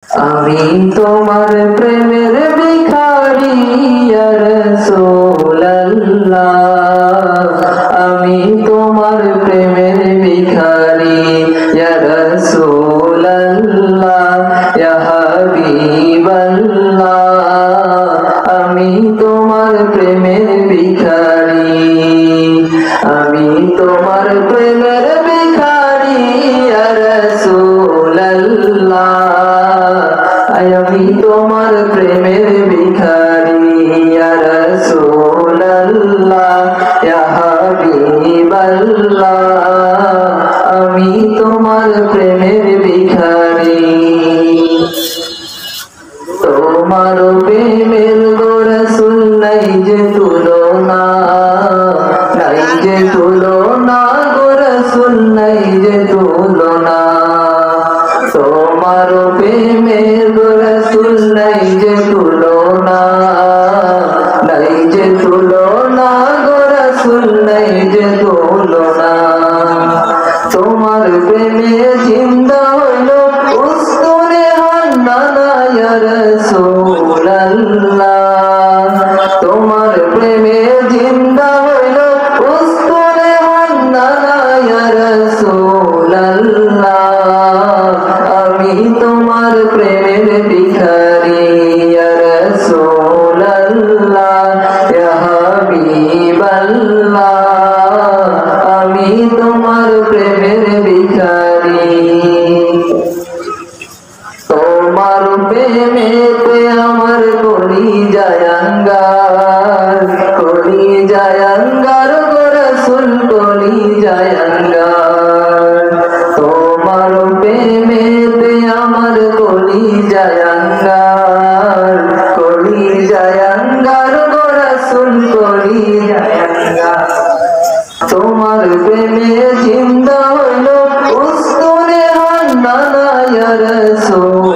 আমি তোমার প্রেমের ভিখারি ইয়া রাসূলুল্লাহ, আমি তোমার প্রেমের ভিখারি ইয়া রাসূলুল্লাহ, ইয়া হাবিবাল্লাহ, আমি তোমার প্রেমের ভিখারি, আমি তোমার প্রেমের ভিখারি ইয়া রাসূলুল্লাহ, আমি তোমার প্রেমের ভিখারি ইয়া রাসূলুল্লাহ, ইয়া হাবিবাল্লাহ, আমি তোমার প্রেমের ভিখারি। তোমার প্রেমের গো রাসূল নাই যে তুলনা, নাই যে তুলনা গো রাসূল নাই যে তুলনা, তোমার প্রেমের গো রাসূল নাই যে তুলনা, নাই যে তুলনা গো রাসূল নাই যে তুলনা, তোমার প্রেমে জিন্দা হইল উস্তুনে হান্নানা ইয়া রাসূলুল্লাহ, তোমার প্রেমে জিন্দা হইল উস্তুনে হান্নানা ইয়া রাসূলুল্লাহ, আমি তোমার প্রেমের ভিখারি ইয়া রাসূলুল্লাহ, ইয়া হাবিবাল্লাহ, আমি তোমার প্রেমের ভিখারি। তোমার প্রেমেতে আমার কলিজায় আঙ্গার, কলিজায় আঙ্গার গো রাসূল কলিজায় আঙ্গার, তোমার প্রেমেতে আমার কলিজায় আঙ্গার, কলিজায় আঙ্গার গো রাসূল কলিজায় আঙ্গার, তোমার প্রেমে জিন্দা হইল উস্তুনে হান্নানা ইয়া রাসূল